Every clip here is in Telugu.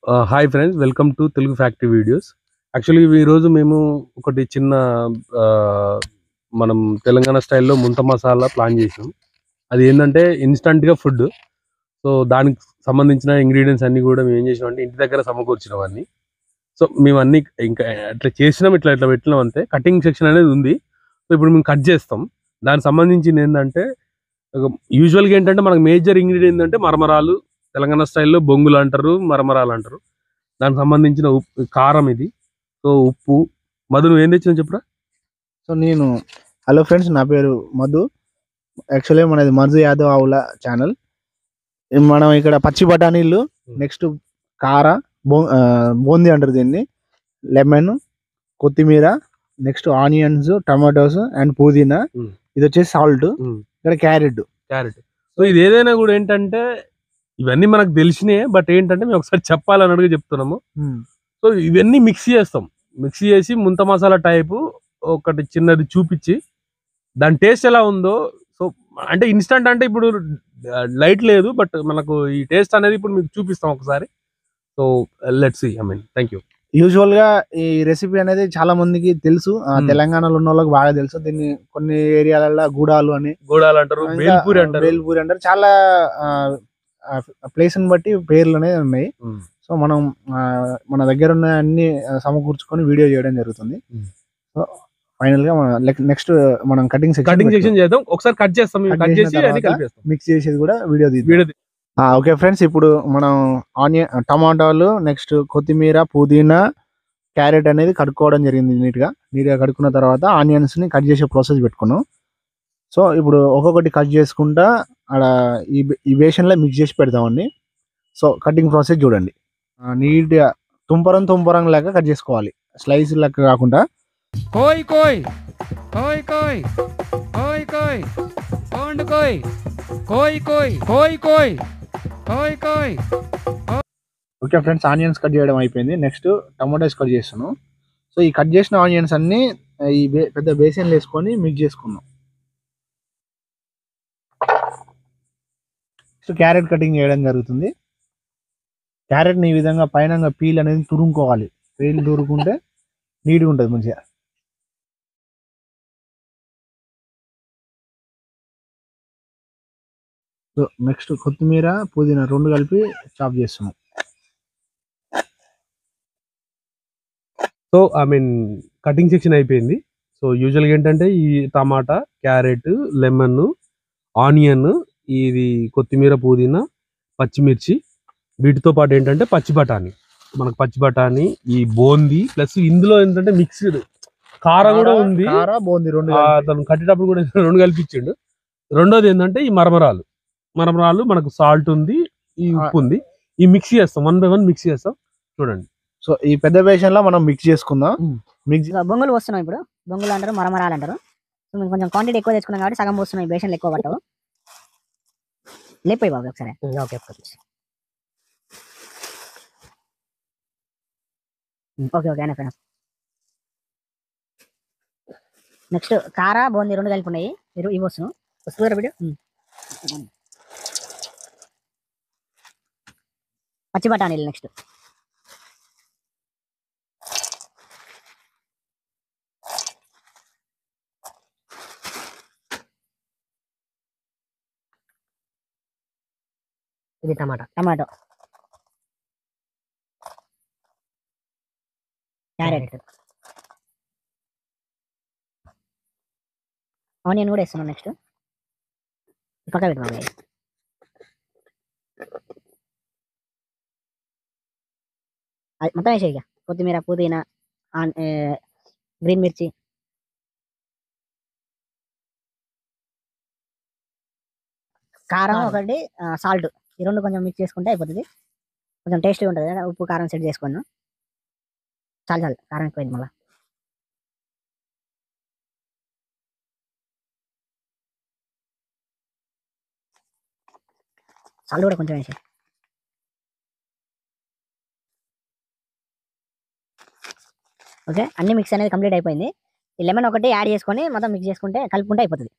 Hi friends, welcome to Telugu factory videos. Actually ఈరోజు మేము ఒకటి చిన్న మనం తెలంగాణ స్టైల్లో ముంత మసాలా ప్లాన్ చేసాం. అది ఏంటంటే ఇన్స్టంట్గా ఫుడ్. సో దానికి సంబంధించిన ఇంగ్రీడియంట్స్ అన్నీ కూడా మేము ఏం చేసినాం అంటే ఇంటి దగ్గర సమకూర్చినవన్నీ. సో మేము అన్నీ ఇంకా అట్లా చేసినాం, ఇట్లా ఇట్లా పెట్టినాం అంతే. కటింగ్ సెక్షన్ అనేది ఉంది. సో ఇప్పుడు మేము కట్ చేస్తాం. దానికి సంబంధించింది ఏంటంటే యూజువల్గా ఏంటంటే మనకు మేజర్ ఇంగ్రీడియంట్ ఏంటంటే మరమరాలు. తెలంగాణ స్టైల్లో బొంగులు అంటారు, మరమరాలు అంటారు. దానికి సంబంధించిన కారం ఇది. సో ఉప్పు. మధు, నువ్వు ఏం తెచ్చినా చెప్పురా. సో నేను హలో ఫ్రెండ్స్, నా పేరు మధు. యాక్చువల్లీ మనది మధు యాదవ్ ఆవుల ఛానల్. మనం ఇక్కడ పచ్చి బఠానీలు, నెక్స్ట్ కార, బూందీ అంటారు దీన్ని, లెమన్, కొత్తిమీర, నెక్స్ట్ ఆనియన్స్, టమాటోస్ అండ్ పుదీనా. ఇది వచ్చేసి సాల్ట్. ఇక్కడ క్యారెట్. సో ఇది ఏదైనా కూడా ఏంటంటే ఇవన్నీ మనకు తెలిసినాయి, బట్ ఏంటంటే మేము ఒకసారి చెప్పాలన్నట్టుగా చెప్తున్నాము. సో ఇవన్నీ మిక్స్ చేస్తాం. మిక్స్ చేసి ముంత మసాలా టైపు ఒకటి చిన్నది చూపించి దాని టేస్ట్ ఎలా ఉందో. సో అంటే ఇన్స్టంట్ అంటే ఇప్పుడు లైట్ లేదు, బట్ మనకు ఈ టేస్ట్ అనేది ఇప్పుడు మీకు చూపిస్తాం ఒకసారి. So let's see. Thank you. Usual గా ఈ రెసిపీ అనేది చాలా మందికి తెలుసు. తెలంగాణలో ఉన్న వాళ్ళకి బాగా తెలుసు. దీన్ని కొన్ని ఏరియాలలో గూడాలు అంటారు, బేల్పూరి అంటారు. చాలా ప్లేస్ ని బట్టి పేర్లు అనేది ఉన్నాయి. సో మనం మన దగ్గర ఉన్న అన్ని సమకూర్చుకొని వీడియో చేయడం జరుగుతుంది. సో ఫైనల్ గా నెక్స్ట్ మనం కటింగ్ సెక్షన్ చేద్దాం. ఒకసారి కట్ చేస్తాం, మిక్స్ చేసేది కూడా వీడియో తీద్దాం. ఓకే ఫ్రెండ్స్, ఇప్పుడు మనం ఆనియన్, టమాటాలు, నెక్స్ట్ కొత్తిమీర, పుదీనా, క్యారెట్ అనేది కడుక్కోవడం జరిగింది. నీట్గా కడుక్కున్న తర్వాత ఆనియన్స్ ని కట్ చేసే ప్రాసెస్ పెట్టుకున్నాం. సో ఇప్పుడు ఒక్కొక్కటి కట్ చేసుకుంటా అక్కడ ఈ బేషన్లో మిక్స్ చేసి పెడతామండి. సో కటింగ్ ప్రాసెస్ చూడండి. నీట్గా తుంపరం లాగా కట్ చేసుకోవాలి, స్లైస్ లెక్క కాకుండా. కోయ్ కోయ్ కోయ్ కోయ్ కోయ్ కోయ్ కోండ్ కోయ్ కోయ్ కోయ్ కోయ్ కోయ్ కోయ్ కోయ్. ఓకే ఫ్రెండ్స్, ఆనియన్స్ కట్ చేయడం అయిపోయింది. నెక్స్ట్ టమాటోస్ కట్ చేస్తున్నాం. సో ఈ కట్ చేసిన ఆనియన్స్ అన్ని ఈ పెద్ద బేసిన్లో వేసుకొని మిక్స్ చేసుకున్నాం. నెక్స్ట్ క్యారెట్ కటింగ్ చేయడం జరుగుతుంది. క్యారెట్ని ఈ విధంగా పైన పీల్ అనేది తురుముకోవాలి. పీల్ తురుకుంటే నీట్గా ఉంటుంది మంచిగా. సో నెక్స్ట్ కొత్తిమీర, పుదీనా రెండు కలిపి చాప్ చేస్తున్నాం. సో కటింగ్ సెక్షన్ అయిపోయింది. సో యూజువల్గా ఏంటంటే ఈ టమాటా, క్యారెట్, లెమన్, ఆనియన్, ఇది కొత్తిమీర, పుదీనా, పచ్చిమిర్చి, వీటితో పాటు ఏంటంటే పచ్చి బఠానీ. మనకు పచ్చి బఠానీ, ఈ బూందీ, ప్లస్ ఇందులో ఏంటంటే మిక్స్డ్ కారం కూడా ఉంది. తను కట్టేటప్పుడు కూడా రెండు కల్పించిండు. రెండోది ఏంటంటే ఈ మరమరాలు మనకు సాల్ట్ ఉంది, ఈ ఉప్పు ఉంది. ఈ మిక్స్ చేస్తాం, 1 by 1 మిక్స్ చేస్తాం. చూడండి. సో ఈ పెద్ద బేషన్ లో మనం మిక్స్ చేసుకుందాం. బొంగులు వస్తున్నాం. ఇప్పుడు బొంగులు అంటారు, మరమరాలు అంటారు. మేము కొంచెం క్వాంటిటీ ఎక్కువ తెచ్చుకున్నాం కాబట్టి సగం పోస్తున్నాం. ఈ బేషన్లు ఎక్కువ పట్టవు. లేపోయి బాబు ఒకసారి. ఓకే ఓకే అయినా ఫ్రెండ్స్. నెక్స్ట్ కార, బూందీ రెండు కలిపి ఉన్నాయి. ఇవి వస్తున్నాం. వస్తుంది వీడియో. పచ్చి బఠానీలు నెక్స్ట్. ఇది టమాటో, క్యారెట్, ఆనియన్ కూడా వేస్తున్నాం. నెక్స్ట్ పక్క పెట్టుకోవాలి. మొత్తం వేసే ఇక కొత్తిమీర, పుదీనా, గ్రీన్ మిర్చి, కారం ఒకటి, సాల్ట్, ఈ రెండు కొంచెం మిక్స్ చేసుకుంటే అయిపోతుంది. కొంచెం టేస్ట్గా ఉంటుంది కదా. ఉప్పు కారం సెట్ చేసుకున్నాను. చాలు కారం ఎక్కువైంది. మళ్ళీ సాల్ట్ కూడా కొంచెం వేసి. ఓకే, అన్ని మిక్స్ అనేది కంప్లీట్ అయిపోయింది. ఈ లెమన్ ఒకటి యాడ్ చేసుకొని మొత్తం మిక్స్ చేసుకుంటే కలుపుకుంటే అయిపోతుంది.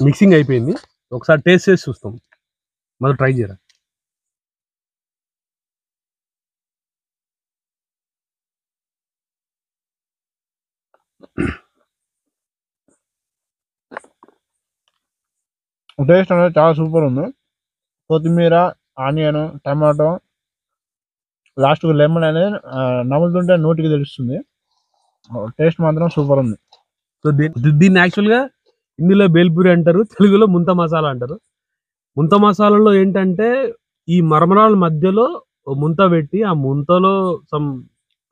మిక్సింగ్ అయిపోయింది. ఒకసారి టేస్ట్ చేసి చూస్తాం. మొదలు ట్రై చేయరా. టేస్ట్ అనేది చాలా సూపర్ ఉంది. కొత్తిమీర, ఆనియన్, టమాటో, లాస్ట్ లెమన్ అనేది నములుతుంటే నోటికి తెలుస్తుంది. టేస్ట్ మాత్రం సూపర్ ఉంది. సో దీన్ని యాక్చువల్గా హిందీలో బేల్పూరి అంటారు, తెలుగులో ముంత మసాలా అంటారు. ముంత మసాలాలో ఏంటంటే ఈ మరమరాల మధ్యలో ముంత పెట్టి ఆ ముంతలో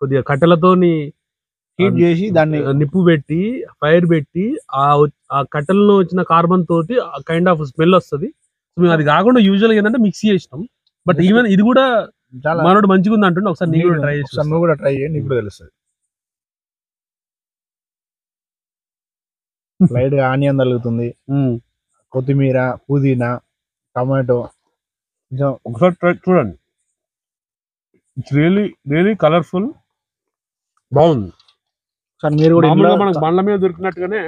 కొద్దిగా కట్టెలతోని హీట్ చేసి దాన్ని నిప్పు పెట్టి ఫైర్ పెట్టి ఆ కట్టెలలో వచ్చిన కార్బన్ తోటి కైండ్ ఆఫ్ స్మెల్ వస్తుంది. మేము అది కాకుండా యూజువల్గా ఏంటంటే మిక్సీ చేసినాం. బట్ ఈవెన్ ఇది కూడా చాలా మనోడు మంచిగా ఉంది అంటుండే. ఒకసారి నీకు కూడా ట్రై చేసి నువ్వు కూడా ట్రై చేయండి, నీకు కూడా తెలుస్తుంది. లైట్ గా ఆనియన్ తగులుతుంది, కొత్తిమీర, పుదీనా, టమాటో. ఒకసారి చూడండి. ఇట్స్ రియలీ కలర్ఫుల్, బాగుంది. సార్ మీరు కూడా మనకు బండ్ల మీద దొరికినట్టుగానే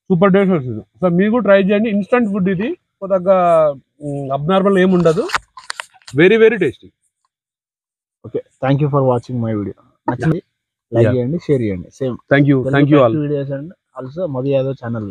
సూపర్ టేస్ట్ వస్తుంది. సో మీరు కూడా ట్రై చేయండి. ఇన్స్టంట్ ఫుడ్ ఇది, కొద్దిగా అబ్నార్మల్ ఏమి ఉండదు. Very very tasty. Okay, thank you for watching my video. నచ్చింది లైక్ చేయండి, షేర్ చేయండి. Same thank you all videos and also Madhu Yadav channel.